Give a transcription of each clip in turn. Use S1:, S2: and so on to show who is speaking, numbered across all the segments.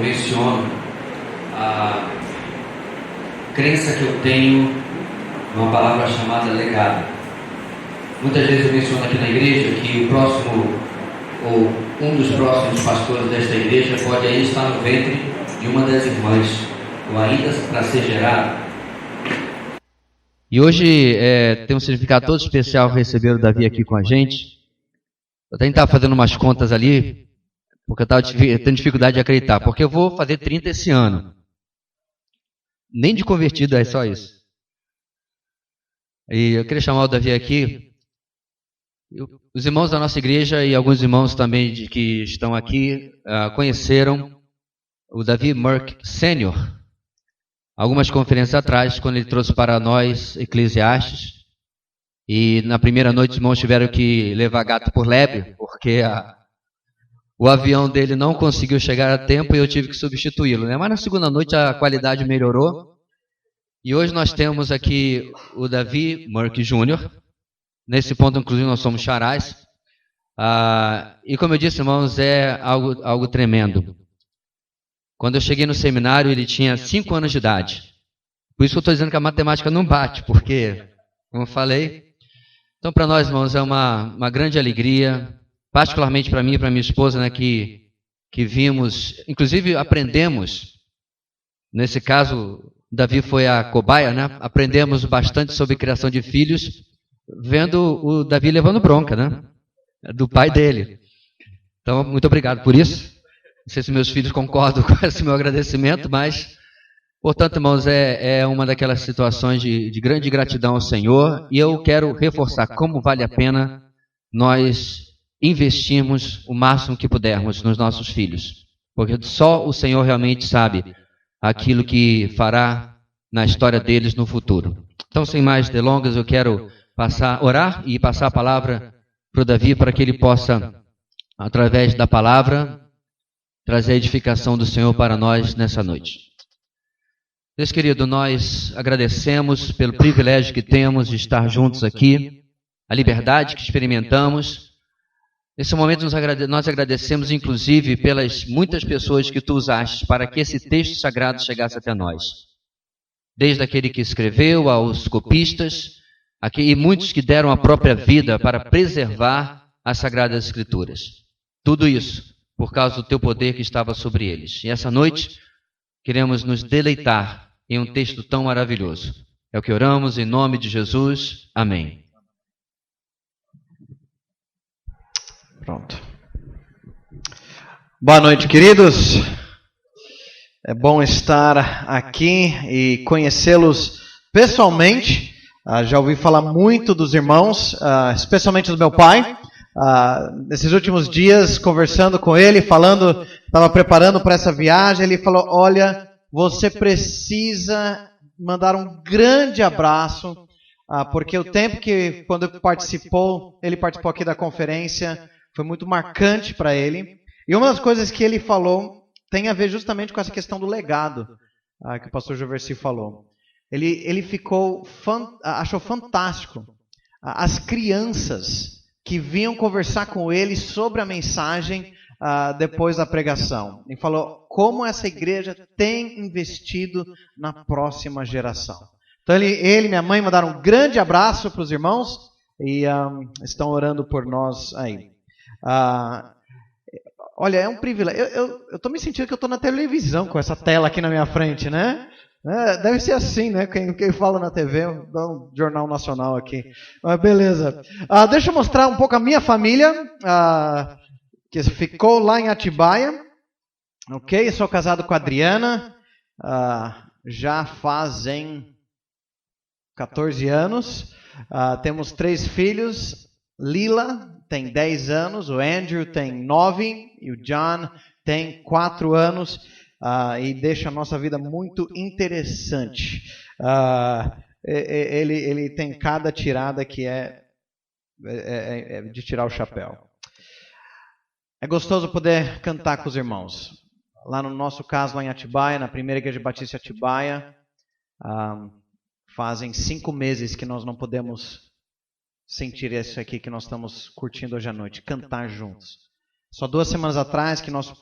S1: menciono a crença que eu tenho numa palavra chamada legado. Muitas vezes eu menciono aqui na igreja que o próximo, ou um dos próximos pastores desta igreja pode ainda estar no ventre de uma das irmãs, ou ainda para ser gerado.
S2: E hoje tem um significado todo especial receber o Davi aqui com a gente. Eu tenho que estar fazendo umas contas ali, porque eu estava tendo dificuldade de acreditar, porque eu vou fazer 30 esse ano. Nem de convertido é só isso. E eu queria chamar o Davi aqui. Os irmãos da nossa igreja e alguns irmãos também que estão aqui conheceram o Davi Merck Sênior algumas conferências atrás, quando ele trouxe para nós Eclesiastes. E na primeira noite os irmãos tiveram que levar gato por lebre, porque o avião dele não conseguiu chegar a tempo e eu tive que substituí-lo, né? Mas na segunda noite a qualidade melhorou. E hoje nós temos aqui o Davi Merck Jr. Nesse ponto, inclusive, nós somos xarás. E como eu disse, irmãos, é algo tremendo. Quando eu cheguei no seminário, ele tinha 5 anos de idade. Por isso que eu estou dizendo que a matemática não bate, porque, como eu falei... Então, para nós, irmãos, é uma grande alegria, particularmente para mim e para minha esposa, né, que vimos, inclusive aprendemos, nesse caso, Davi foi a cobaia, né? Aprendemos bastante sobre criação de filhos, vendo o Davi levando bronca, né? Do pai dele. Então, muito obrigado por isso. Não sei se meus filhos concordam com esse meu agradecimento, mas, portanto, irmãos, é uma daquelas situações de grande gratidão ao Senhor, e eu quero reforçar como vale a pena nós investirmos o máximo que pudermos nos nossos filhos, porque só o Senhor realmente sabe aquilo que fará na história deles no futuro. Então, sem mais delongas, eu quero orar e passar a palavra para o Davi, para que ele possa, através da palavra, trazer a edificação do Senhor para nós nessa noite. Deus querido, nós agradecemos pelo privilégio que temos de estar juntos aqui, a liberdade que experimentamos. Nesse momento nós agradecemos inclusive pelas muitas pessoas que tu usaste para que esse texto sagrado chegasse até nós. Desde aquele que escreveu, aos copistas, e muitos que deram a própria vida para preservar as Sagradas Escrituras. Tudo isso por causa do teu poder que estava sobre eles. E essa noite queremos nos deleitar em um texto tão maravilhoso. É o que oramos em nome de Jesus. Amém.
S3: Pronto. Boa noite, queridos. É bom estar aqui e conhecê-los pessoalmente. Já ouvi falar muito dos irmãos, especialmente do meu pai. Nesses últimos dias, conversando com ele, estava preparando para essa viagem, ele falou, olha, você precisa mandar um grande abraço, porque o tempo que, quando ele participou aqui da conferência, foi muito marcante para ele. E uma das coisas que ele falou tem a ver justamente com essa questão do legado, que o pastor Joversi falou. Ele achou fantástico as crianças que vinham conversar com ele sobre a mensagem depois da pregação. Ele falou como essa igreja tem investido na próxima geração. Então ele e minha mãe mandaram um grande abraço para os irmãos e estão orando por nós aí. Olha, é um privilégio. Eu estou me sentindo que eu estou na televisão com essa tela aqui na minha frente, né? Deve ser assim, né? Quem fala na TV, dá um jornal nacional aqui. Mas beleza. Deixa eu mostrar um pouco a minha família, que ficou lá em Atibaia. Ok, eu sou casado com a Adriana, já fazem 14 anos. Temos 3 filhos. Lila tem 10 anos, o Andrew tem 9 e o John tem 4 anos. E deixa a nossa vida muito interessante. Ele tem cada tirada que é de tirar o chapéu. É gostoso poder cantar com os irmãos. Lá no nosso caso, lá em Atibaia, na primeira igreja batista de Atibaia, fazem 5 meses que nós não podemos sentir isso aqui que nós estamos curtindo hoje à noite, cantar juntos. Só 2 semanas atrás que nós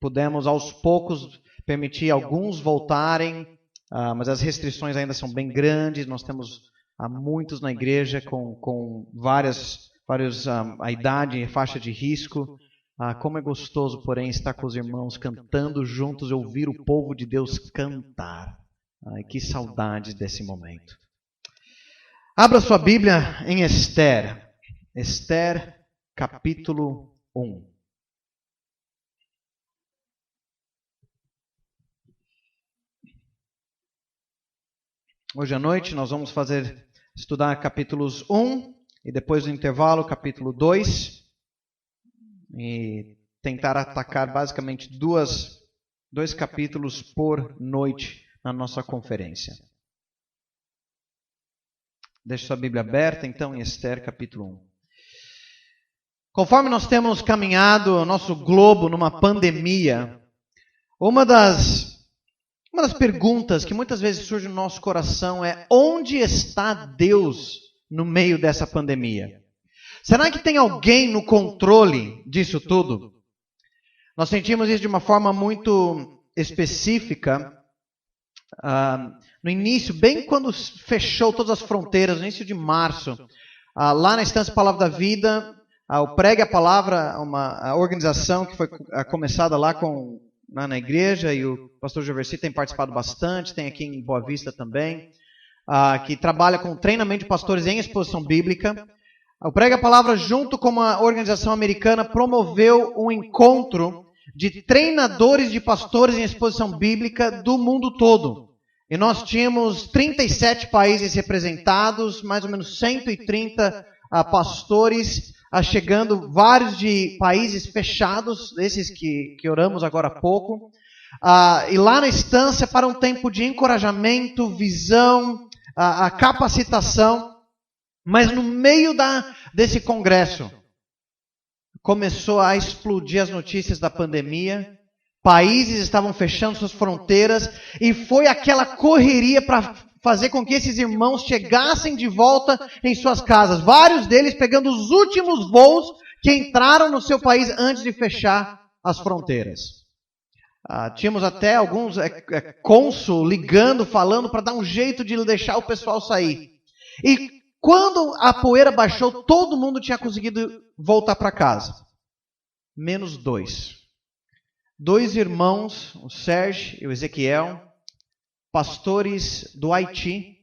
S3: pudemos aos poucos permitir alguns voltarem, mas as restrições ainda são bem grandes. Nós temos muitos na igreja com várias a idade, faixa de risco. Como é gostoso, porém, estar com os irmãos cantando juntos e ouvir o povo de Deus cantar. Que saudades desse momento. Abra sua Bíblia em Esther. Esther, capítulo 1. Hoje à noite nós vamos estudar capítulos 1 e depois do intervalo capítulo 2 e tentar atacar basicamente dois capítulos por noite na nossa conferência. Deixe sua Bíblia aberta então em Esther capítulo 1. Conforme nós temos caminhado o nosso globo numa pandemia, uma das perguntas que muitas vezes surge no nosso coração é: onde está Deus no meio dessa pandemia? Será que tem alguém no controle disso tudo? Nós sentimos isso de uma forma muito específica no início, bem quando fechou todas as fronteiras, no início de março, lá na Estância Palavra da Vida, o Pregue a Palavra, uma organização que foi começada lá na igreja, e o pastor Joversi tem participado bastante, tem aqui em Boa Vista também, que trabalha com treinamento de pastores em exposição bíblica. O Prega a Palavra, junto com uma organização americana, promoveu um encontro de treinadores de pastores em exposição bíblica do mundo todo. E nós tínhamos 37 países representados, mais ou menos 130 pastores, chegando vários de países fechados, esses que oramos agora há pouco, e lá na estância para um tempo de encorajamento, visão, a capacitação. Mas no meio desse congresso, começou a explodir as notícias da pandemia, países estavam fechando suas fronteiras, e foi aquela correria para fazer com que esses irmãos chegassem de volta em suas casas. Vários deles pegando os últimos voos que entraram no seu país antes de fechar as fronteiras. Tínhamos até alguns cônsul ligando, falando para dar um jeito de deixar o pessoal sair. E quando a poeira baixou, todo mundo tinha conseguido voltar para casa. Menos 2. 2 irmãos, o Sérgio e o Ezequiel, pastores do Haiti,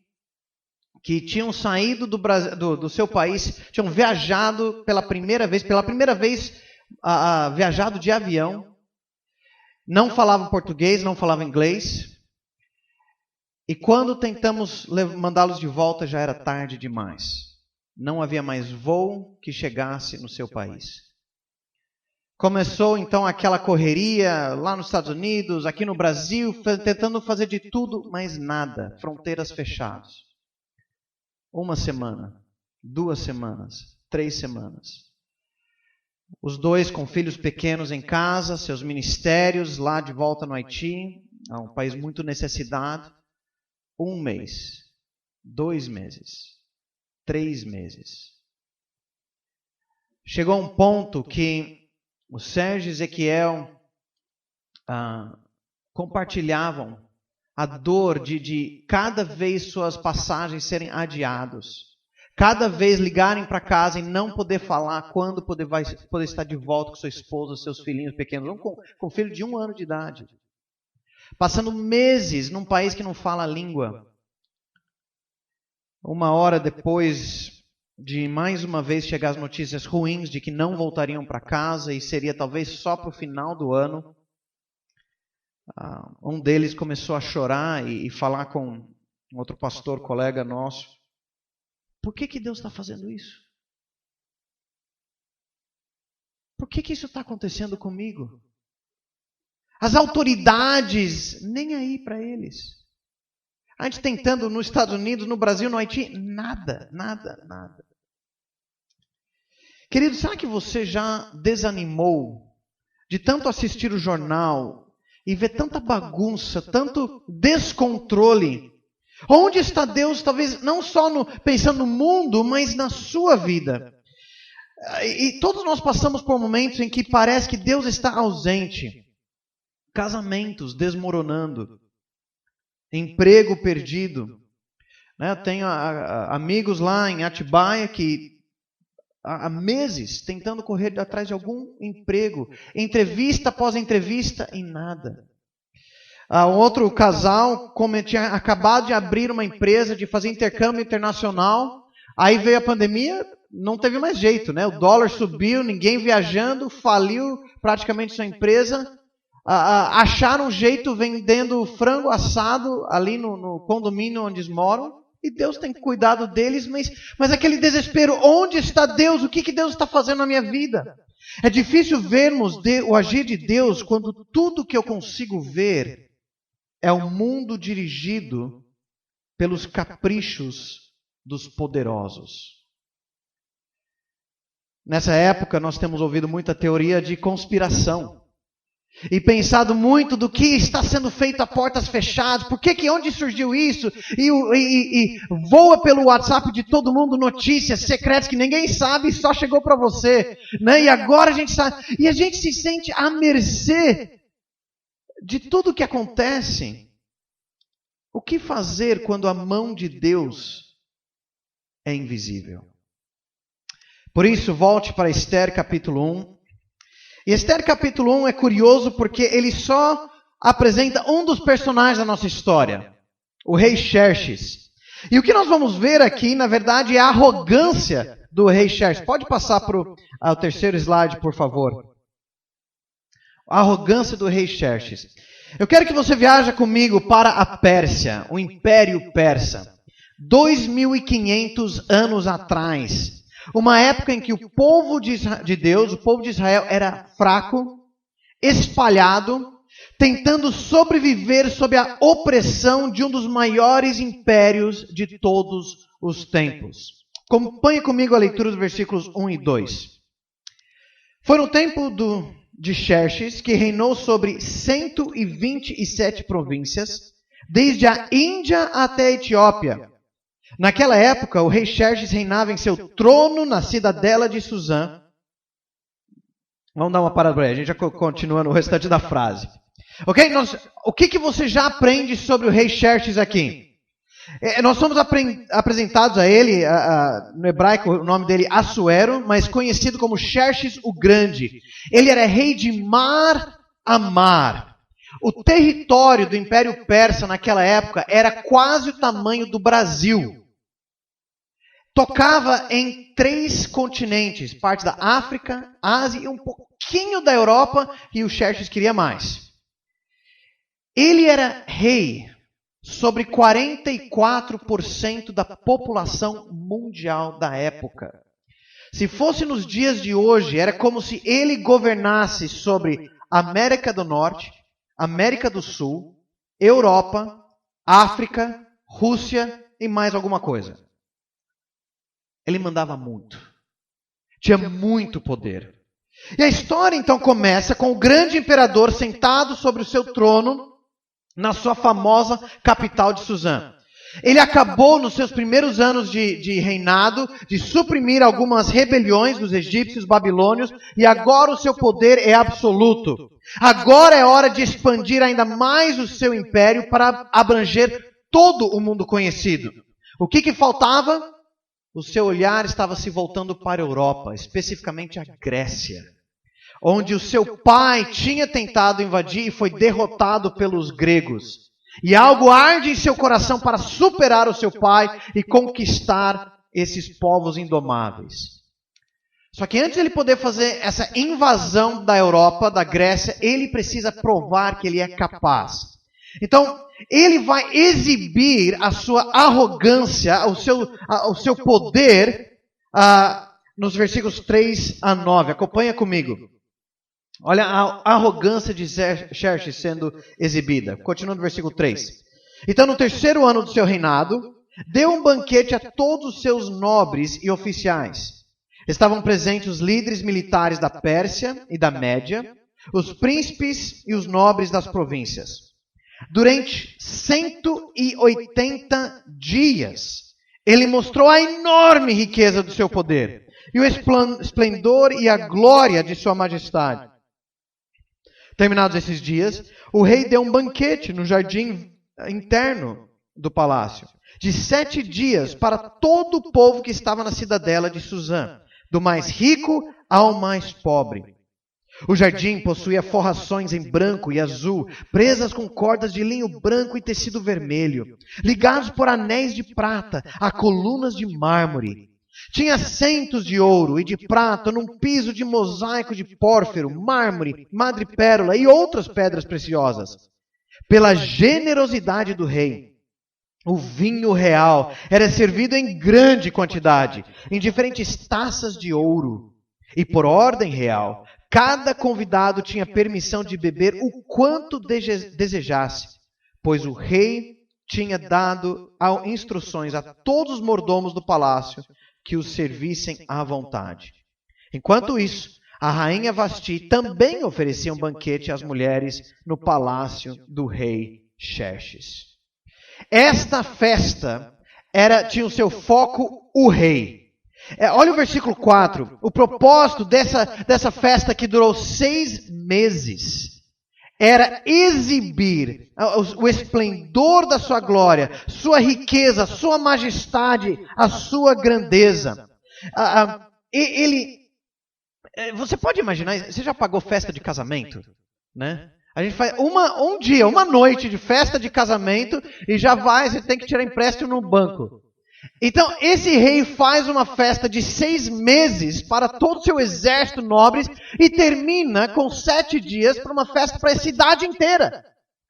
S3: que tinham saído do seu país, tinham viajado pela primeira vez, viajado de avião, não falavam português, não falavam inglês, e quando tentamos mandá-los de volta já era tarde demais. Não havia mais voo que chegasse no seu país. Começou então aquela correria lá nos Estados Unidos, aqui no Brasil, tentando fazer de tudo, mas nada. Fronteiras fechadas. 1 semana, 2 semanas, 3 semanas. Os 2 com filhos pequenos em casa, seus ministérios lá de volta no Haiti, um país muito necessitado. 1 mês, 2 meses, 3 meses. Chegou a um ponto que o Sérgio e Ezequiel compartilhavam a dor de cada vez suas passagens serem adiados. Cada vez ligarem para casa e não poder falar quando poder estar de volta com sua esposa, seus filhinhos pequenos, um com filho de 1 ano de idade. Passando meses num país que não fala a língua. 1 hora depois de mais uma vez chegar as notícias ruins de que não voltariam para casa e seria talvez só para o final do ano, um deles começou a chorar e falar com outro pastor, colega nosso. Por que Deus está fazendo isso? Por que isso está acontecendo comigo? As autoridades, nem aí para eles. A gente tentando nos Estados Unidos, no Brasil, no Haiti, nada. Querido, será que você já desanimou de tanto assistir o jornal e ver tanta bagunça, tanto descontrole? Onde está Deus, talvez não só pensando no mundo, mas na sua vida? E todos nós passamos por momentos em que parece que Deus está ausente. casamentos desmoronando, emprego perdido. Né? Eu tenho amigos lá em Atibaia que há meses tentando correr atrás de algum emprego, entrevista após entrevista e nada. Um outro casal tinha acabado de abrir uma empresa de fazer intercâmbio internacional, aí veio a pandemia, não teve mais jeito, né? O dólar subiu, ninguém viajando, faliu praticamente sua empresa, acharam um jeito vendendo frango assado ali no condomínio onde eles moram, e Deus tem cuidado deles, mas aquele desespero, onde está Deus? O que Deus está fazendo na minha vida? É difícil vermos o agir de Deus quando tudo que eu consigo ver é o mundo dirigido pelos caprichos dos poderosos. Nessa época nós temos ouvido muita teoria de conspiração. E pensado muito do que está sendo feito a portas fechadas, onde surgiu isso, e voa pelo WhatsApp de todo mundo notícias secretas que ninguém sabe e só chegou para você, né? E agora a gente sabe, e a gente se sente à mercê de tudo que acontece. O que fazer quando a mão de Deus é invisível? Por isso, volte para Esther capítulo 1. E Esther capítulo 1 é curioso porque ele só apresenta um dos personagens da nossa história, o rei Xerxes. E o que nós vamos ver aqui, na verdade, é a arrogância do rei Xerxes. Pode passar para o terceiro slide, por favor. A arrogância do rei Xerxes. Eu quero que você viaje comigo para a Pérsia, o Império Persa. 2.500 anos atrás. Uma época em que o povo de Deus, o povo de Israel, era fraco, espalhado, tentando sobreviver sob a opressão de um dos maiores impérios de todos os tempos. Acompanhe comigo a leitura dos versículos 1 e 2. Foi no tempo de Xerxes, que reinou sobre 127 províncias, desde a Índia até a Etiópia. Naquela época, o rei Xerxes reinava em seu trono na cidadela de Suzã. Vamos dar uma parada por aí, a gente já continua no restante da frase. Ok? O que você já aprende sobre o rei Xerxes aqui? Nós somos apresentados a ele, no hebraico o nome dele Assuero, mas conhecido como Xerxes o Grande. Ele era rei de mar a mar. O território do Império Persa naquela época era quase o tamanho do Brasil. Tocava em 3 continentes, parte da África, Ásia e um pouquinho da Europa, e o Xerxes queria mais. Ele era rei sobre 44% da população mundial da época. Se fosse nos dias de hoje, era como se ele governasse sobre América do Norte, América do Sul, Europa, África, Rússia e mais alguma coisa. Ele mandava muito. Tinha muito poder. E a história então começa com o grande imperador sentado sobre o seu trono na sua famosa capital de Suzã. Ele acabou nos seus primeiros anos de reinado de suprimir algumas rebeliões dos egípcios, babilônios, e agora o seu poder é absoluto. Agora é hora de expandir ainda mais o seu império para abranger todo o mundo conhecido. O que faltava? O seu olhar estava se voltando para a Europa, especificamente a Grécia, onde o seu pai tinha tentado invadir e foi derrotado pelos gregos. E algo arde em seu coração para superar o seu pai e conquistar esses povos indomáveis. Só que antes de ele poder fazer essa invasão da Europa, da Grécia, ele precisa provar que ele é capaz. Então, ele vai exibir a sua arrogância, o seu poder, nos versículos 3 a 9. Acompanha comigo. Olha a arrogância de Xerxes sendo exibida. Continuando no versículo 3. Então, no terceiro ano do seu reinado, deu um banquete a todos os seus nobres e oficiais. Estavam presentes os líderes militares da Pérsia e da Média, os príncipes e os nobres das províncias. Durante 180 dias, ele mostrou a enorme riqueza do seu poder e o esplendor e a glória de sua majestade. Terminados esses dias, o rei deu um banquete no jardim interno do palácio, de 7 dias para todo o povo que estava na cidadela de Suzã, do mais rico ao mais pobre. O jardim possuía forrações em branco e azul, presas com cordas de linho branco e tecido vermelho, ligados por anéis de prata a colunas de mármore. Tinha assentos de ouro e de prata num piso de mosaico de pórfiro, mármore, madrepérola e outras pedras preciosas. Pela generosidade do rei, o vinho real era servido em grande quantidade, em diferentes taças de ouro. E por ordem real, cada convidado tinha permissão de beber o quanto desejasse, pois o rei tinha dado instruções a todos os mordomos do palácio que os servissem à vontade. Enquanto isso, a rainha Vasti também oferecia um banquete às mulheres no palácio do rei Xerxes. Esta festa tinha o seu foco o rei. Olha o versículo 4. O propósito dessa festa que durou 6 meses era exibir o esplendor da sua glória, sua riqueza, sua majestade, a sua grandeza. Você pode imaginar, você já pagou festa de casamento? Né? A gente faz uma noite de festa de casamento e já você tem que tirar empréstimo no banco. Então, esse rei faz uma festa de 6 meses para todo o seu exército nobres e termina com 7 dias para uma festa para a cidade inteira,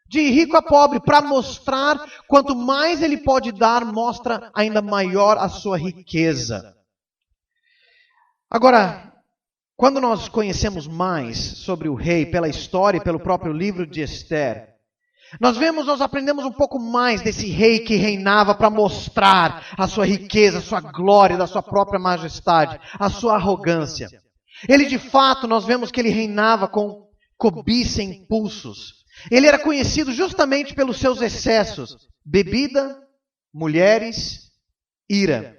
S3: de rico a pobre, para mostrar quanto mais ele pode dar, mostra ainda maior a sua riqueza. Agora, quando nós conhecemos mais sobre o rei pela história e pelo próprio livro de Esther, nós aprendemos um pouco mais desse rei que reinava para mostrar a sua riqueza, a sua glória, da sua própria majestade, a sua arrogância. Ele, de fato, nós vemos que ele reinava com cobiça e impulsos. Ele era conhecido justamente pelos seus excessos: bebida, mulheres, ira.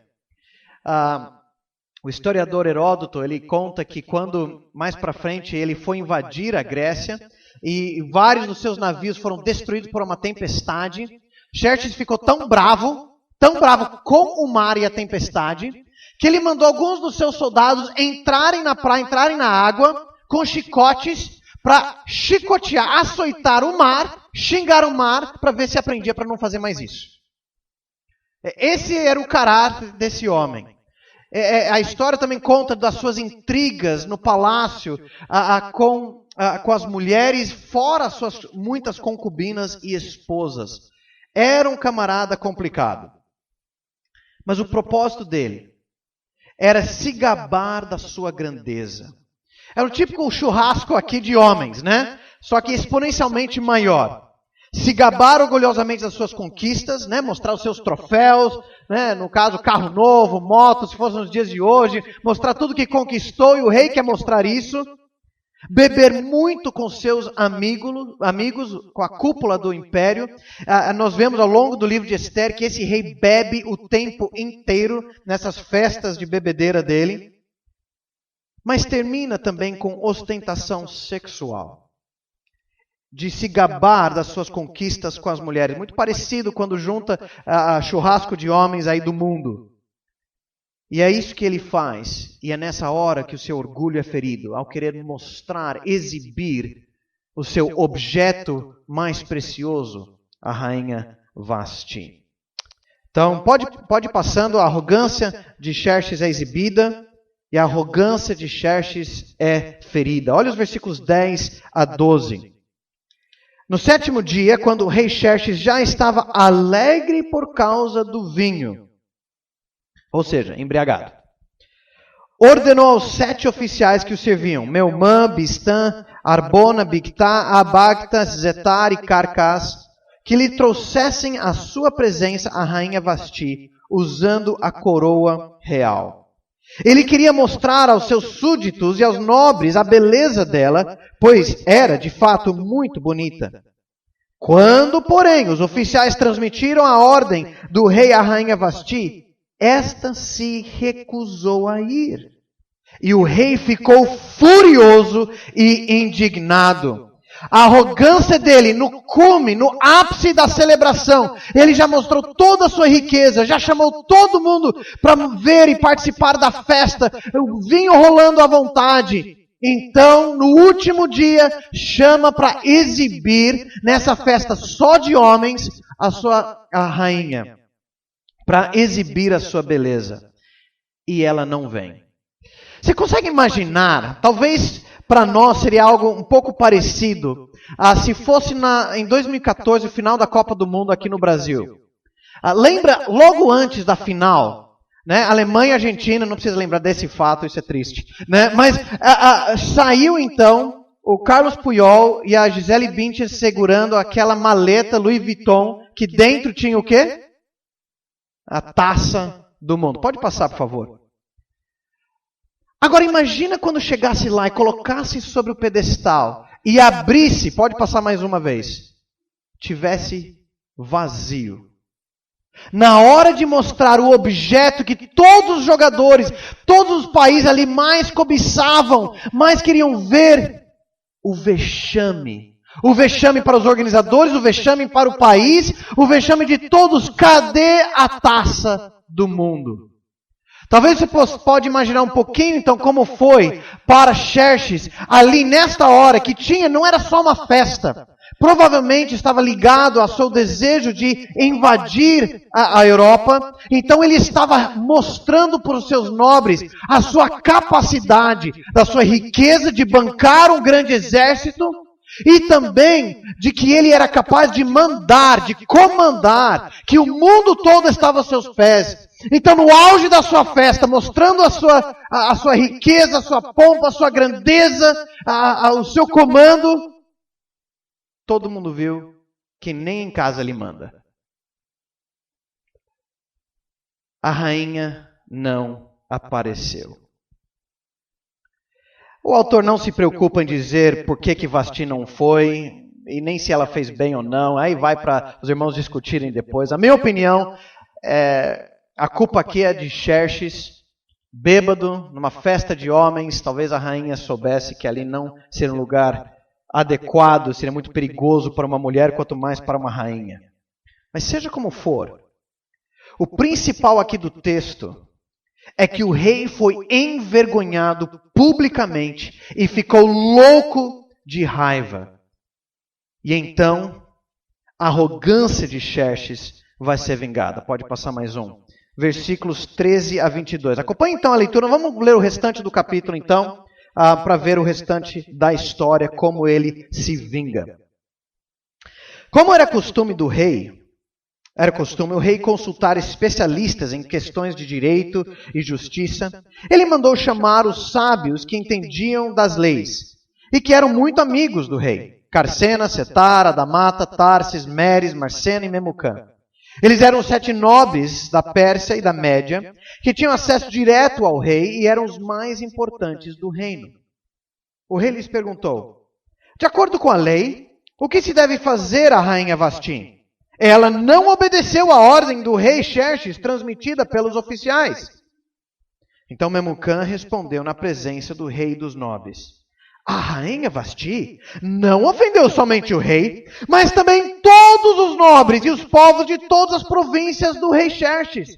S3: O historiador Heródoto, ele conta que quando, mais para frente, ele foi invadir a Grécia, e vários dos seus navios foram destruídos por uma tempestade, Xerxes ficou tão bravo com o mar e a tempestade, que ele mandou alguns dos seus soldados entrarem na praia, entrarem na água, com chicotes, para chicotear, açoitar o mar, xingar o mar, para ver se aprendia para não fazer mais isso. Esse era o caráter desse homem. A história também conta das suas intrigas no palácio com as mulheres, fora as suas muitas concubinas e esposas. Era um camarada complicado. Mas o propósito dele era se gabar da sua grandeza. Era o típico churrasco aqui de homens, né? Só que exponencialmente maior. Se gabar orgulhosamente das suas conquistas, né? Mostrar os seus troféus, né? No caso, carro novo, moto, se fosse nos dias de hoje, mostrar tudo que conquistou, e o rei quer mostrar isso. Beber muito com seus amigos, com a cúpula do império. Nós vemos ao longo do livro de Esther que esse rei bebe o tempo inteiro nessas festas de bebedeira dele. Mas termina também com ostentação sexual, de se gabar das suas conquistas com as mulheres. Muito parecido quando junta churrasco de homens aí do mundo. E é isso que ele faz. E é nessa hora que o seu orgulho é ferido, ao querer mostrar, exibir o seu objeto mais precioso, a rainha Vasti. Então, pode ir passando, a arrogância de Xerxes é exibida e a arrogância de Xerxes é ferida. Olha os versículos 10 a 12. No 7º dia, quando o rei Xerxes já estava alegre por causa do vinho, ou seja, embriagado, ordenou aos 7 oficiais que o serviam, Meumã, Bistã, Arbona, Bigtá, Abagta, Zetar e Carcás, que lhe trouxessem à sua presença a rainha Vasti, usando a coroa real. Ele queria mostrar aos seus súditos e aos nobres a beleza dela, pois era, de fato, muito bonita. Quando, porém, os oficiais transmitiram a ordem do rei à rainha Vasti, esta se recusou a ir. E o rei ficou furioso e indignado. A arrogância dele no cume, no ápice da celebração. Ele já mostrou toda a sua riqueza, já chamou todo mundo para ver e participar da festa, o vinho rolando à vontade. Então, no último dia, chama para exibir nessa festa só de homens a rainha, para exibir a sua beleza. E ela não vem. Você consegue imaginar, talvez para nós seria algo um pouco parecido, se fosse em 2014, o final da Copa do Mundo aqui no Brasil. Lembra, logo antes da final, né, Alemanha e Argentina, não precisa lembrar desse fato, isso é triste. Né, mas saiu então o Carlos Puyol e a Gisele Bündchen segurando aquela maleta Louis Vuitton, que dentro tinha o quê? A taça do mundo. Pode passar, por favor. Agora imagina quando chegasse lá e colocasse sobre o pedestal e abrisse, pode passar mais uma vez, tivesse vazio. Na hora de mostrar o objeto que todos os jogadores, todos os países ali mais cobiçavam, mais queriam ver, o vexame. O vexame para os organizadores, o vexame para o país, o vexame de todos. Cadê a taça do mundo? Talvez você pode imaginar um pouquinho, então, como foi para Xerxes, ali nesta hora, que não era só uma festa. Provavelmente estava ligado ao seu desejo de invadir a Europa. Então ele estava mostrando para os seus nobres a sua capacidade, da sua riqueza de bancar um grande exército. E também de que ele era capaz de mandar, de comandar, que o mundo todo estava aos seus pés. Então, no auge da sua festa, mostrando a sua riqueza, a sua pompa, a sua grandeza, o seu comando, todo mundo viu que nem em casa ele manda. A rainha não apareceu. O autor não se preocupa em dizer por que Vasti não foi, e nem se ela fez bem ou não. Aí vai para os irmãos discutirem depois. A minha opinião, a culpa aqui é de Xerxes, bêbado, numa festa de homens. Talvez a rainha soubesse que ali não seria um lugar adequado, seria muito perigoso para uma mulher, quanto mais para uma rainha. Mas seja como for, o principal aqui do texto é que o rei foi envergonhado publicamente e ficou louco de raiva. E então, a arrogância de Xerxes vai ser vingada. Pode passar mais um. Versículos 13 a 22. Acompanhe então a leitura. Vamos ler o restante do capítulo então, para ver o restante da história, como ele se vinga. Como era costume do rei, o rei consultar especialistas em questões de direito e justiça. Ele mandou chamar os sábios que entendiam das leis e que eram muito amigos do rei. Carcena, Setar, Adamata, Tarsis, Meres, Marcena e Memucã. Eles eram 7 nobres da Pérsia e da Média que tinham acesso direto ao rei e eram os mais importantes do reino. O rei lhes perguntou: de acordo com a lei, o que se deve fazer à rainha Vasti? Ela não obedeceu à ordem do rei Xerxes transmitida pelos oficiais. Então Memucã respondeu na presença do rei e dos nobres: a rainha Vasti não ofendeu somente o rei, mas também todos os nobres e os povos de todas as províncias do rei Xerxes,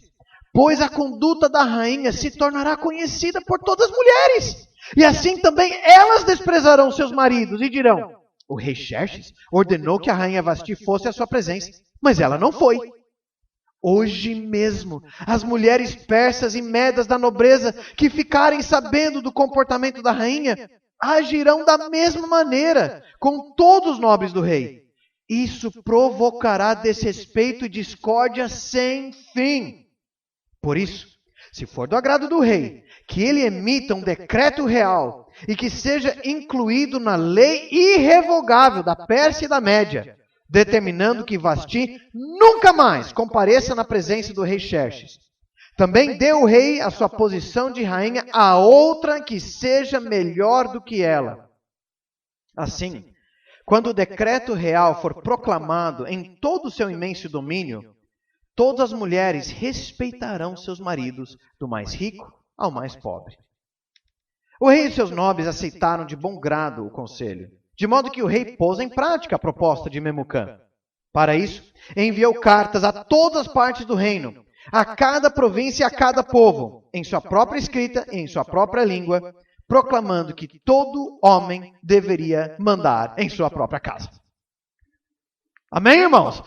S3: pois a conduta da rainha se tornará conhecida por todas as mulheres, e assim também elas desprezarão seus maridos e dirão: o rei Xerxes ordenou que a rainha Vasti fosse à sua presença, mas ela não foi. Hoje mesmo, as mulheres persas e medas da nobreza que ficarem sabendo do comportamento da rainha agirão da mesma maneira com todos os nobres do rei. Isso provocará desrespeito e discórdia sem fim. Por isso, se for do agrado do rei, que ele emita um decreto real e que seja incluído na lei irrevogável da Pérsia e da Média, determinando que Vasti nunca mais compareça na presença do rei Xerxes. Também dê o rei a sua posição de rainha a outra que seja melhor do que ela. Assim, quando o decreto real for proclamado em todo o seu imenso domínio, todas as mulheres respeitarão seus maridos, do mais rico ao mais pobre. O rei e seus nobres aceitaram de bom grado o conselho. de modo que o rei pôs em prática a proposta de Memucã. Para isso, enviou cartas a todas as partes do reino, a cada província e a cada povo, em sua própria escrita e em sua própria língua, proclamando que todo homem deveria mandar em sua própria casa. Amém, irmãos?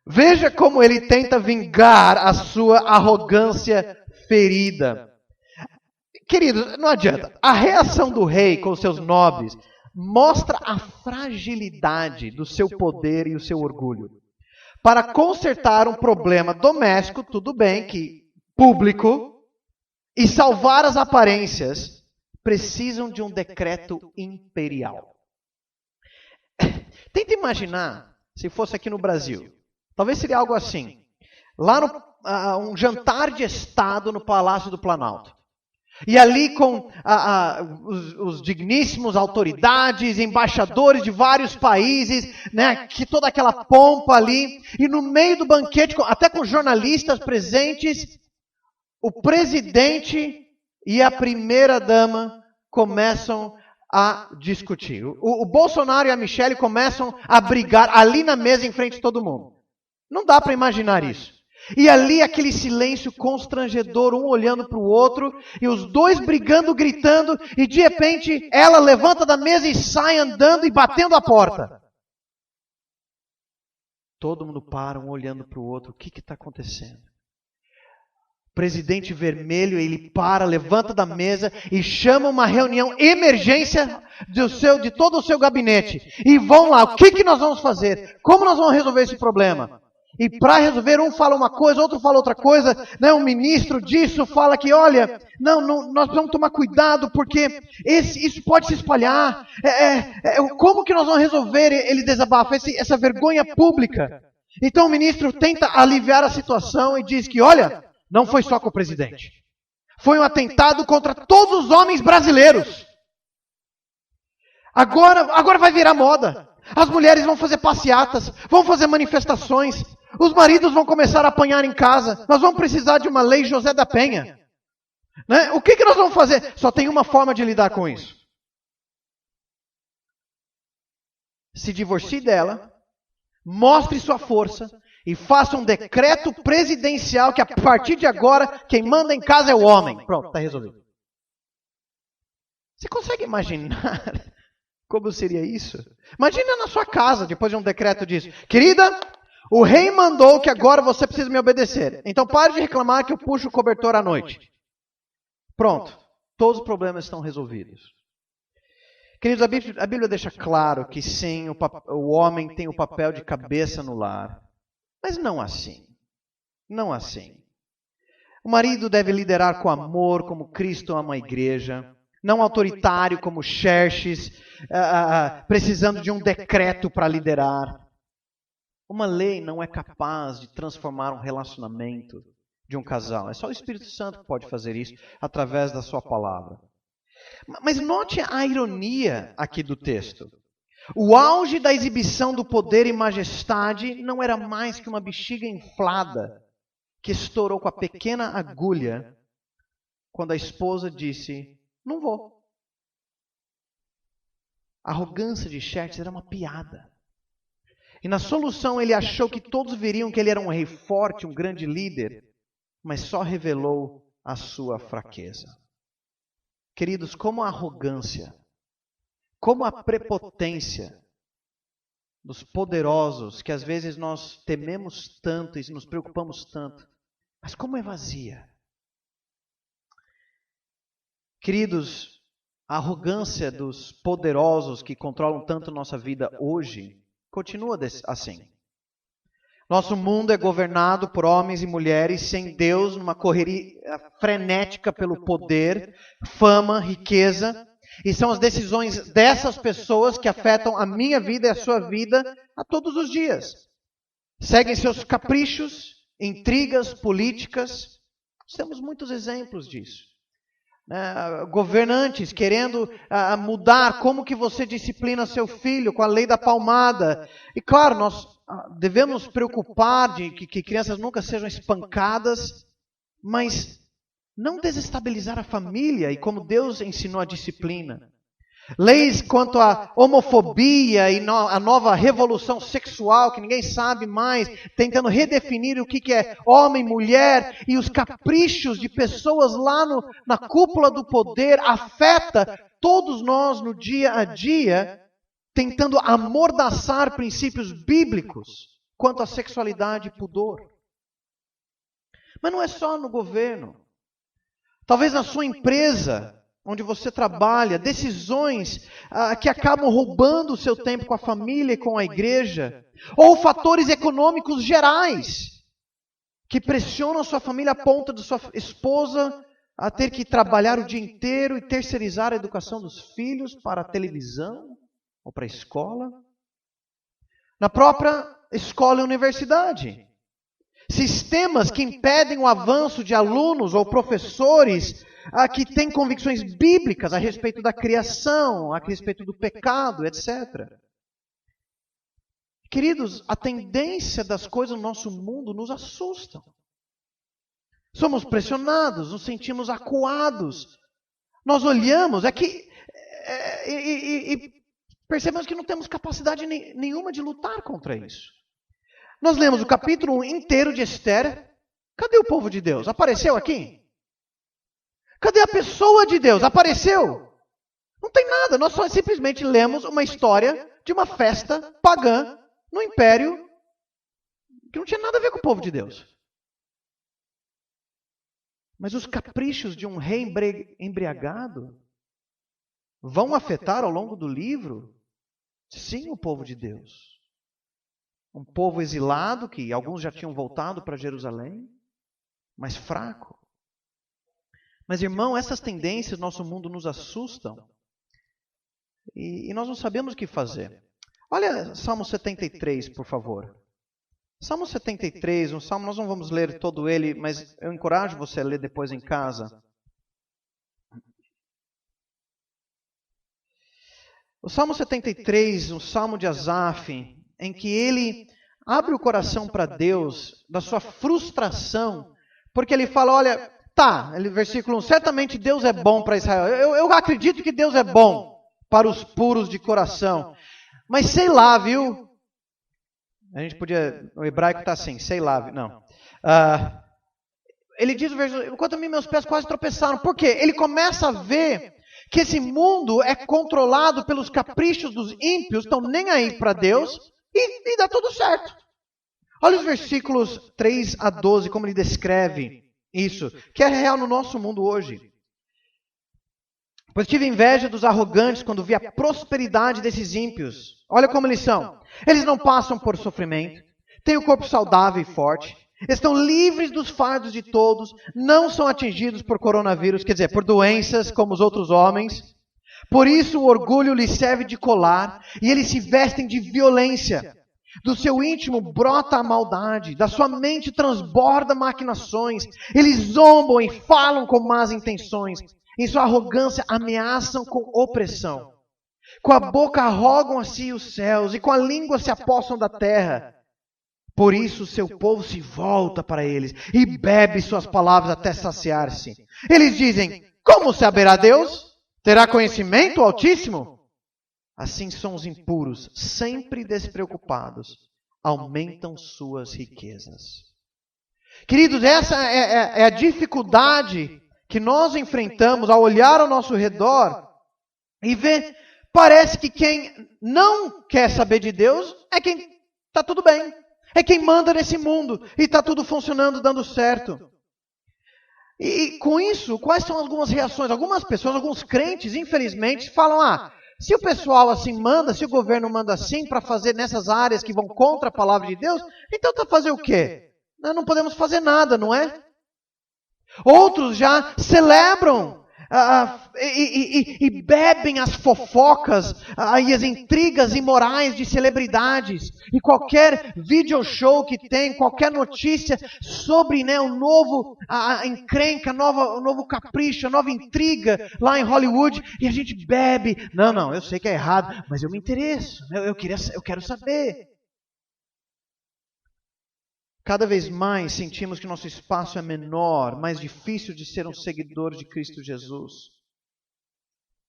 S3: Veja como ele tenta vingar a sua arrogância ferida. Queridos, não adianta. A reação do rei com os seus nobres mostra a fragilidade do seu poder e o seu orgulho. Para consertar um problema doméstico, tudo bem, que público, e salvar as aparências, precisam de um decreto imperial. Tenta imaginar, se fosse aqui no Brasil, talvez seria algo assim. Lá um jantar de Estado no Palácio do Planalto. E ali com os digníssimos autoridades, embaixadores de vários países, né, que toda aquela pompa ali. E no meio do banquete, até com jornalistas presentes, o presidente e a primeira-dama começam a discutir. O Bolsonaro e a Michelle começam a brigar ali na mesa em frente de todo mundo. Não dá para imaginar isso. E ali aquele silêncio constrangedor, um olhando para o outro, e os dois brigando, gritando, e de repente ela levanta da mesa e sai andando e batendo a porta. Todo mundo para, um olhando para o outro, o que está acontecendo? Presidente vermelho, ele para, levanta da mesa e chama uma reunião emergência de todo o seu gabinete. E vão lá, o que nós vamos fazer? Como nós vamos resolver esse problema? E para resolver, um fala uma coisa, outro fala outra coisa, né? Um ministro disso fala que, olha, não, nós precisamos tomar cuidado, porque isso pode se espalhar. Como que nós vamos resolver, ele desabafa, essa vergonha pública? Então o ministro tenta aliviar a situação e diz que, olha, não foi só com o presidente. Foi um atentado contra todos os homens brasileiros. Agora vai virar moda. As mulheres vão fazer passeatas, vão fazer manifestações. Os maridos vão começar a apanhar em casa. Nós vamos precisar de uma lei José da Penha. Né? O que nós vamos fazer? Só tem uma forma de lidar com isso. Se divorcie dela, mostre sua força e faça um decreto presidencial que a partir de agora quem manda em casa é o homem. Pronto, está resolvido. Você consegue imaginar como seria isso? Imagina na sua casa, depois de um decreto disso. Querida, o rei mandou que agora você precisa me obedecer. Então pare de reclamar que eu puxo o cobertor à noite. Pronto, todos os problemas estão resolvidos. Queridos, a Bíblia deixa claro que sim, o homem tem o papel de cabeça no lar. Mas não assim. Não assim. O marido deve liderar com amor, como Cristo ama a igreja. Não autoritário como Xerxes, precisando de um decreto para liderar. Uma lei não é capaz de transformar um relacionamento de um casal. É só o Espírito Santo que pode fazer isso através da sua palavra. Mas note a ironia aqui do texto. O auge da exibição do poder e majestade não era mais que uma bexiga inflada que estourou com a pequena agulha quando a esposa disse: não vou. A arrogância de Xerxes era uma piada. E na solução ele achou que todos veriam que ele era um rei forte, um grande líder, mas só revelou a sua fraqueza. Queridos, como a arrogância, como a prepotência dos poderosos, que às vezes nós tememos tanto e nos preocupamos tanto, mas como é vazia. Queridos, a arrogância dos poderosos que controlam tanto nossa vida hoje continua assim. Nosso mundo é governado por homens e mulheres sem Deus, numa correria frenética pelo poder, fama, riqueza. E são as decisões dessas pessoas que afetam a minha vida e a sua vida a todos os dias. Seguem seus caprichos, intrigas políticas. Temos muitos exemplos disso. Governantes querendo mudar como que você disciplina seu filho com a lei da palmada. E claro, nós devemos nos preocupar de que crianças nunca sejam espancadas, mas não desestabilizar a família e como Deus ensinou a disciplina. Leis quanto à homofobia e a nova revolução sexual, que ninguém sabe mais, tentando redefinir o que é homem, mulher, e os caprichos de pessoas lá na cúpula do poder, afeta todos nós no dia a dia, tentando amordaçar princípios bíblicos quanto à sexualidade e pudor. Mas não é só no governo. Talvez na sua empresa, onde você trabalha, decisões que acabam roubando o seu tempo com a família e com a igreja, ou fatores econômicos gerais, que pressionam a sua família a ponto de sua esposa a ter que trabalhar o dia inteiro e terceirizar a educação dos filhos para a televisão ou para a escola. Na própria escola e universidade. Sistemas que impedem o avanço de alunos ou professores que têm convicções bíblicas a respeito da criação, a respeito do pecado, etc. Queridos, a tendência das coisas no nosso mundo nos assusta. Somos pressionados, nos sentimos acuados. Nós olhamos e percebemos que não temos capacidade nenhuma de lutar contra isso. Nós lemos o capítulo 1 inteiro de Esther. Cadê o povo de Deus? Apareceu aqui? Cadê a pessoa de Deus? Apareceu? Não tem nada. Nós só simplesmente lemos uma história de uma festa pagã no império que não tinha nada a ver com o povo de Deus. Mas os caprichos de um rei embriagado vão afetar ao longo do livro, sim, o povo de Deus. Um povo exilado, que alguns já tinham voltado para Jerusalém, mas fraco. Mas, irmão, essas tendências no nosso mundo nos assustam. E nós não sabemos o que fazer. Olha Salmo 73, por favor. Salmo 73, um salmo, nós não vamos ler todo ele, mas eu encorajo você a ler depois em casa. O Salmo 73, um salmo de Asaf, em que ele abre o coração para Deus da sua frustração, porque ele fala, olha, versículo 1, certamente Deus é bom para Israel. Eu acredito que Deus é bom para os puros de coração. Mas sei lá, viu? A gente podia, o hebraico está assim, sei lá, não. Ele diz, enquanto a mim meus pés quase tropeçaram. Por quê? Ele começa a ver que esse mundo é controlado pelos caprichos dos ímpios, estão nem aí para Deus, e dá tudo certo. Olha os versículos 3 a 12, como ele descreve isso, que é real no nosso mundo hoje. Pois tive inveja dos arrogantes quando vi a prosperidade desses ímpios. Olha como eles são. Eles não passam por sofrimento, têm o corpo saudável e forte, estão livres dos fardos de todos, não são atingidos por coronavírus, quer dizer, por doenças como os outros homens. Por isso o orgulho lhes serve de colar e eles se vestem de violência. Do seu íntimo brota a maldade, da sua mente transborda maquinações. Eles zombam e falam com más intenções. Em sua arrogância ameaçam com opressão. Com a boca arrogam a si os céus e com a língua se apossam da terra. Por isso o seu povo se volta para eles e bebe suas palavras até saciar-se. Eles dizem, como saberá Deus? Terá conhecimento o Altíssimo? Assim são os impuros, sempre despreocupados, aumentam suas riquezas. Queridos, essa é a dificuldade que nós enfrentamos ao olhar ao nosso redor e ver, parece que quem não quer saber de Deus é quem está tudo bem. É quem manda nesse mundo e está tudo funcionando, dando certo. E com isso, quais são algumas reações? Algumas pessoas, alguns crentes, infelizmente, falam, se o pessoal assim manda, se o governo manda assim para fazer nessas áreas que vão contra a palavra de Deus, então está fazer o quê? Nós não podemos fazer nada, não é? Outros já celebram e bebem as fofocas e as intrigas imorais de celebridades. E qualquer video show que tem, qualquer notícia sobre o novo encrenca, o novo capricho, a nova intriga lá em Hollywood, e a gente bebe. Não, eu sei que é errado, mas eu me interesso, eu quero saber. Cada vez mais sentimos que nosso espaço é menor, mais difícil de ser um seguidor de Cristo Jesus.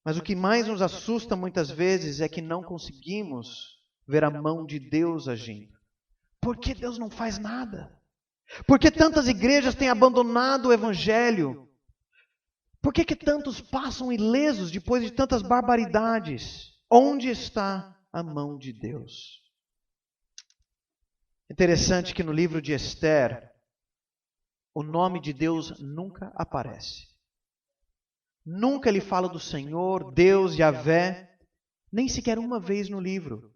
S3: Mas o que mais nos assusta muitas vezes é que não conseguimos ver a mão de Deus agindo. Por que Deus não faz nada? Por que tantas igrejas têm abandonado o Evangelho? Por que tantos passam ilesos depois de tantas barbaridades? Onde está a mão de Deus? Interessante que no livro de Esther, o nome de Deus nunca aparece. Nunca ele fala do Senhor, Deus, Yahvé, nem sequer uma vez no livro.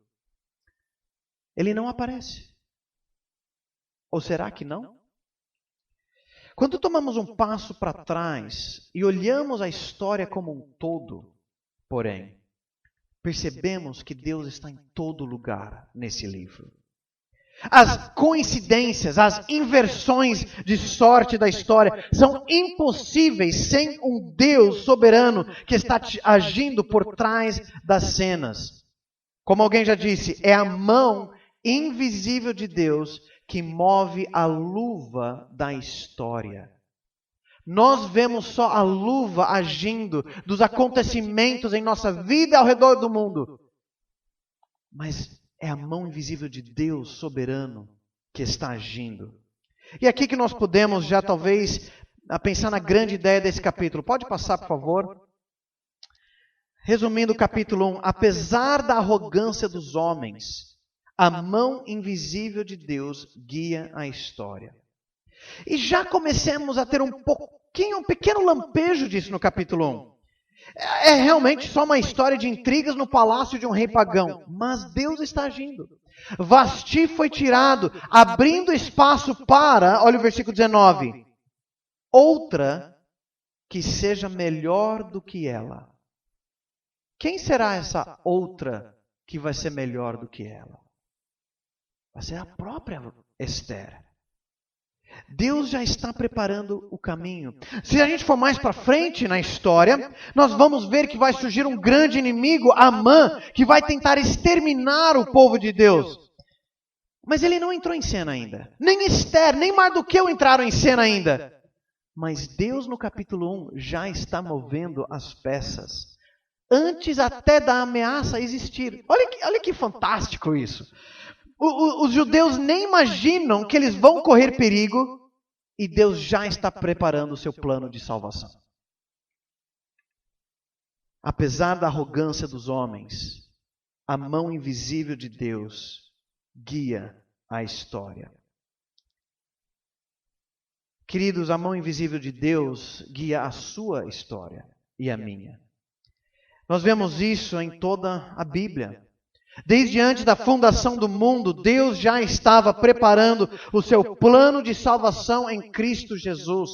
S3: Ele não aparece. Ou será que não? Quando tomamos um passo para trás e olhamos a história como um todo, porém, percebemos que Deus está em todo lugar nesse livro. As coincidências, as inversões de sorte da história são impossíveis sem um Deus soberano que está agindo por trás das cenas. Como alguém já disse, é a mão invisível de Deus que move a luva da história. Nós vemos só a luva agindo dos acontecimentos em nossa vida ao redor do mundo. Mas é a mão invisível de Deus soberano que está agindo. E aqui que nós podemos já talvez pensar na grande ideia desse capítulo. Pode passar, por favor? Resumindo o capítulo 1. Apesar da arrogância dos homens, a mão invisível de Deus guia a história. E já comecemos a ter um pequeno lampejo disso no capítulo 1. É realmente só uma história de intrigas no palácio de um rei pagão. Mas Deus está agindo. Vasti foi tirado, abrindo espaço para, olha o versículo 19, outra que seja melhor do que ela. Quem será essa outra que vai ser melhor do que ela? Vai ser a própria Esther. Deus já está preparando o caminho. Se a gente for mais para frente na história, nós vamos ver que vai surgir um grande inimigo, Amã, que vai tentar exterminar o povo de Deus. Mas ele não entrou em cena ainda. Nem Esther, nem Mardoqueu entraram em cena ainda. Mas Deus no capítulo 1 já está movendo as peças. Antes até da ameaça existir. Olha que fantástico isso. Os judeus nem imaginam que eles vão correr perigo e Deus já está preparando o seu plano de salvação. Apesar da arrogância dos homens, a mão invisível de Deus guia a história. Queridos, a mão invisível de Deus guia a sua história e a minha. Nós vemos isso em toda a Bíblia. Desde antes da fundação do mundo, Deus já estava preparando o seu plano de salvação em Cristo Jesus.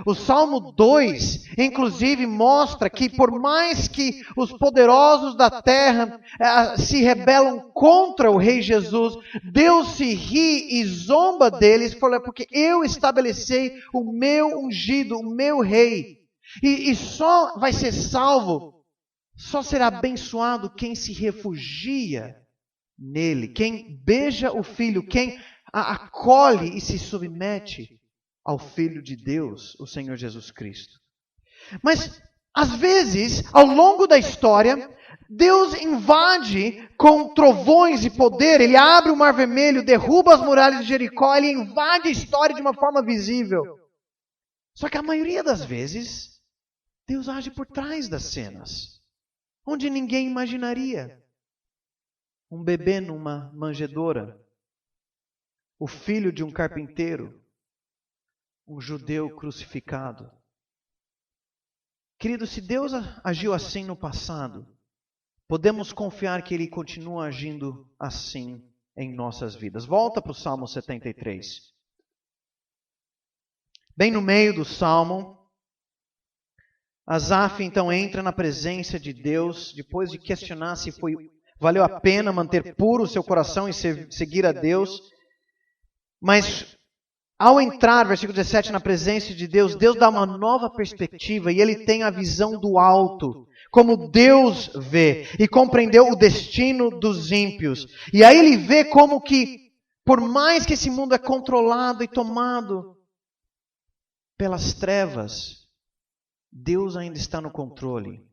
S3: O Salmo 2, inclusive, mostra que por mais que os poderosos da terra se rebelam contra o Rei Jesus, Deus se ri e zomba deles, porque eu estabeleci o meu ungido, o meu rei. E só vai ser salvo, só será abençoado quem se refugia nele, quem beija o Filho, quem acolhe e se submete ao Filho de Deus, o Senhor Jesus Cristo. Mas, às vezes, ao longo da história, Deus invade com trovões e poder, Ele abre o Mar Vermelho, derruba as muralhas de Jericó, Ele invade a história de uma forma visível. Só que a maioria das vezes, Deus age por trás das cenas, onde ninguém imaginaria. Um bebê numa manjedoura, o filho de um carpinteiro, um judeu crucificado. Querido, se Deus agiu assim no passado, podemos confiar que Ele continua agindo assim em nossas vidas. Volta para o Salmo 73. Bem no meio do Salmo, Asaf então entra na presença de Deus, depois de questionar se valeu a pena manter puro o seu coração e seguir a Deus. Mas ao entrar, versículo 17, na presença de Deus, Deus dá uma nova perspectiva e ele tem a visão do alto, como Deus vê, e compreendeu o destino dos ímpios. E aí ele vê como que Por mais que esse mundo é controlado e tomado pelas trevas, Deus ainda está no controle.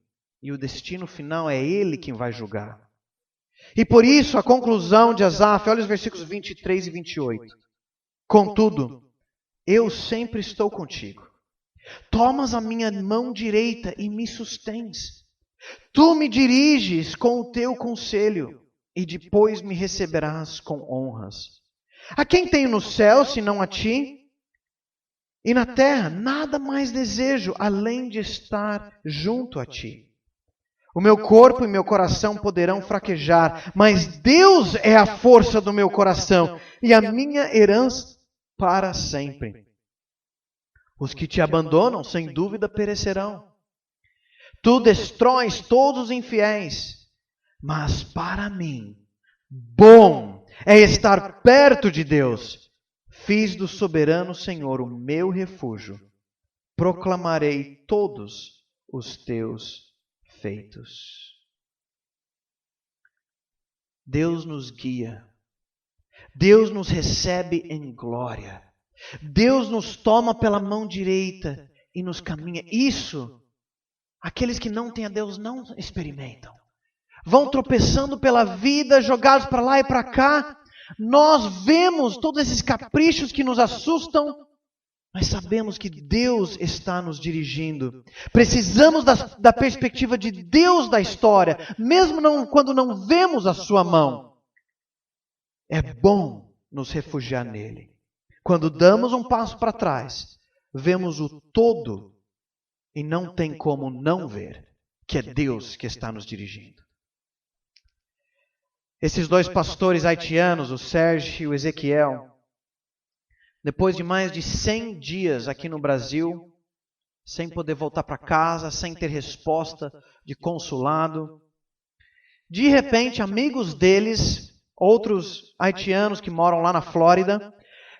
S3: E o destino final é Ele quem vai julgar. E por isso a conclusão de Asaf, olha os versículos 23 e 28. Contudo, eu sempre estou contigo. Tomas a minha mão direita e me sustens. Tu me diriges com o teu conselho e depois me receberás com honras. A quem tenho no céu, senão a ti? E na terra, nada mais desejo, além de estar junto a ti. O meu corpo e meu coração poderão fraquejar, mas Deus é a força do meu coração e a minha herança para sempre. Os que te abandonam, sem dúvida, perecerão. Tu destróis todos os infiéis, mas para mim, bom é estar perto de Deus. Fiz do soberano Senhor o meu refúgio. Proclamarei todos os teus feitos. Deus nos guia. Deus nos recebe em glória. Deus nos toma pela mão direita e nos caminha. Isso, aqueles que não têm a Deus não experimentam. Vão tropeçando pela vida, jogados para lá e para cá. Nós vemos todos esses caprichos que nos assustam, mas sabemos que Deus está nos dirigindo. Precisamos da perspectiva de Deus da história, mesmo quando não vemos a sua mão. É bom nos refugiar nele. Quando damos um passo para trás, vemos o todo e não tem como não ver que é Deus que está nos dirigindo. Esses dois pastores haitianos, o Sérgio e o Ezequiel, depois de mais de 100 dias aqui no Brasil, sem poder voltar para casa, sem ter resposta de consulado, de repente, amigos deles, outros haitianos que moram lá na Flórida,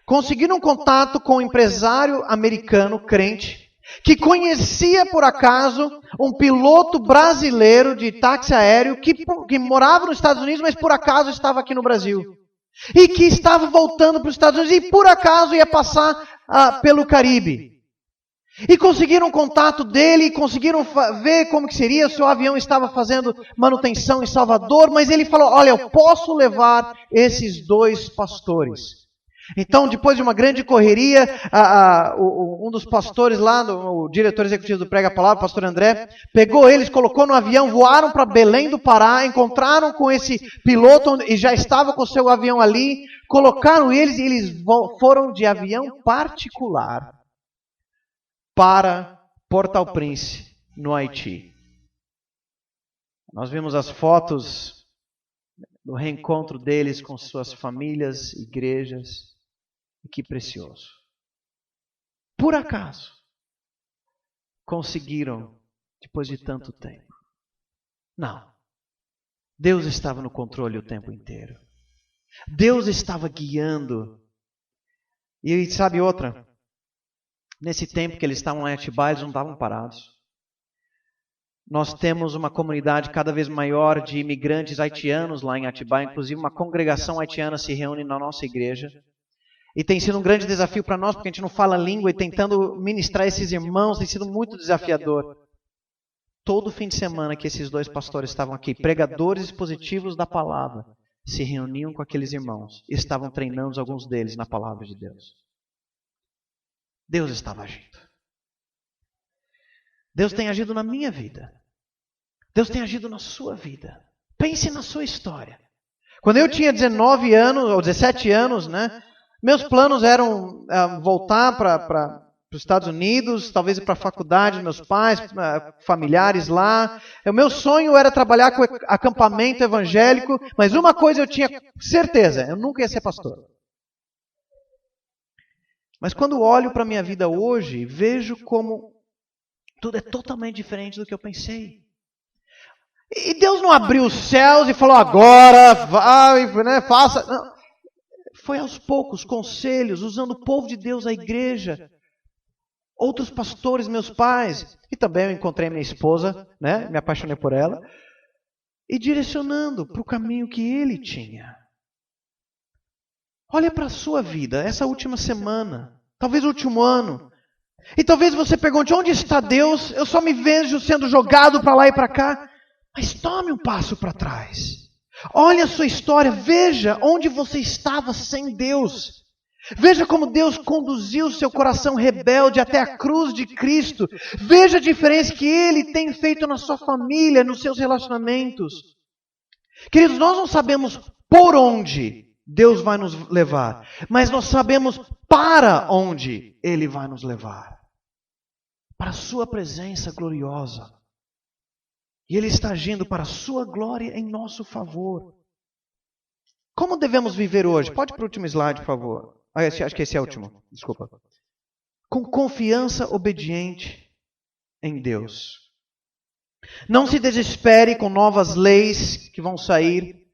S3: conseguiram contato com um empresário americano crente, que conhecia por acaso um piloto brasileiro de táxi aéreo que morava nos Estados Unidos, mas por acaso estava aqui no Brasil. E que estava voltando para os Estados Unidos e por acaso ia passar pelo Caribe. E conseguiram contato dele, conseguiram ver como que seria, o seu avião estava fazendo manutenção em Salvador, mas ele falou, olha, eu posso levar esses dois pastores. Então, depois de uma grande correria, um dos pastores lá, o diretor executivo do Prega a Palavra, o pastor André, pegou eles, colocou no avião, voaram para Belém do Pará, encontraram com esse piloto e já estava com o seu avião ali, colocaram eles e eles foram de avião particular para Port-au-Prince, no Haiti. Nós vimos as fotos do reencontro deles com suas famílias, igrejas. E que precioso. Por acaso, conseguiram, depois de tanto tempo. Não. Deus estava no controle o tempo inteiro. Deus estava guiando. E sabe outra? Nesse tempo que eles estavam lá em Atibaia, eles não estavam parados. Nós temos uma comunidade cada vez maior de imigrantes haitianos lá em Atibaia. Inclusive uma congregação haitiana se reúne na nossa igreja. E tem sido um grande desafio para nós, porque a gente não fala língua e tentando ministrar esses irmãos tem sido muito desafiador. Todo fim de semana que esses dois pastores estavam aqui, pregadores expositivos da palavra, se reuniam com aqueles irmãos e estavam treinando alguns deles na palavra de Deus. Deus estava agindo. Deus tem agido na minha vida. Deus tem agido na sua vida. Pense na sua história. Quando eu tinha 19 anos, ou 17 anos, meus planos eram voltar para os Estados Unidos, talvez ir para a faculdade, meus pais, familiares lá. O meu sonho era trabalhar com acampamento evangélico, mas uma coisa eu tinha certeza, eu nunca ia ser pastor. Mas quando olho para a minha vida hoje, vejo como tudo é totalmente diferente do que eu pensei. E Deus não abriu os céus e falou, agora vai, faça. Não. Foi aos poucos, conselhos, usando o povo de Deus, a igreja, outros pastores, meus pais, e também eu encontrei minha esposa, me apaixonei por ela, e direcionando para o caminho que ele tinha. Olha para a sua vida, essa última semana, talvez o último ano. E talvez você pergunte, onde está Deus? Eu só me vejo sendo jogado para lá e para cá. Mas tome um passo para trás. Olhe a sua história, veja onde você estava sem Deus. Veja como Deus conduziu seu coração rebelde até a cruz de Cristo. Veja a diferença que Ele tem feito na sua família, nos seus relacionamentos. Queridos, nós não sabemos por onde Deus vai nos levar, mas nós sabemos para onde Ele vai nos levar. Para a sua presença gloriosa. E Ele está agindo para a sua glória em nosso favor. Como devemos viver hoje? Pode para o último slide, por favor. Acho que esse é o último. Desculpa. Com confiança obediente em Deus. Não se desespere com novas leis que vão sair.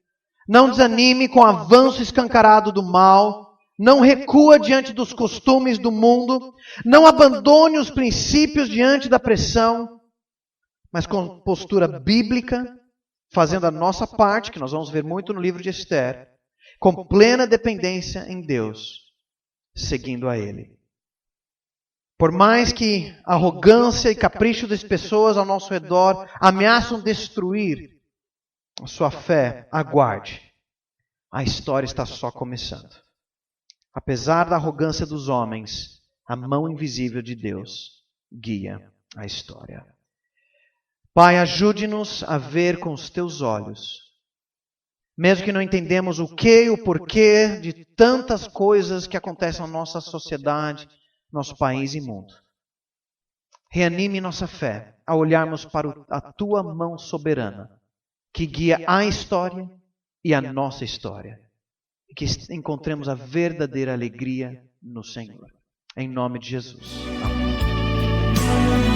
S3: Não desanime com o avanço escancarado do mal. Não recua diante dos costumes do mundo. Não abandone os princípios diante da pressão. Mas com postura bíblica, fazendo a nossa parte, que nós vamos ver muito no livro de Esther, com plena dependência em Deus, seguindo a Ele. Por mais que arrogância e capricho das pessoas ao nosso redor ameaçam destruir a sua fé, aguarde. A história está só começando. Apesar da arrogância dos homens, a mão invisível de Deus guia a história. Pai, ajude-nos a ver com os teus olhos. Mesmo que não entendemos o que e o porquê de tantas coisas que acontecem na nossa sociedade, nosso país e mundo. Reanime nossa fé a olharmos para a tua mão soberana, que guia a história e a nossa história. E que encontremos a verdadeira alegria no Senhor. Em nome de Jesus. Amém.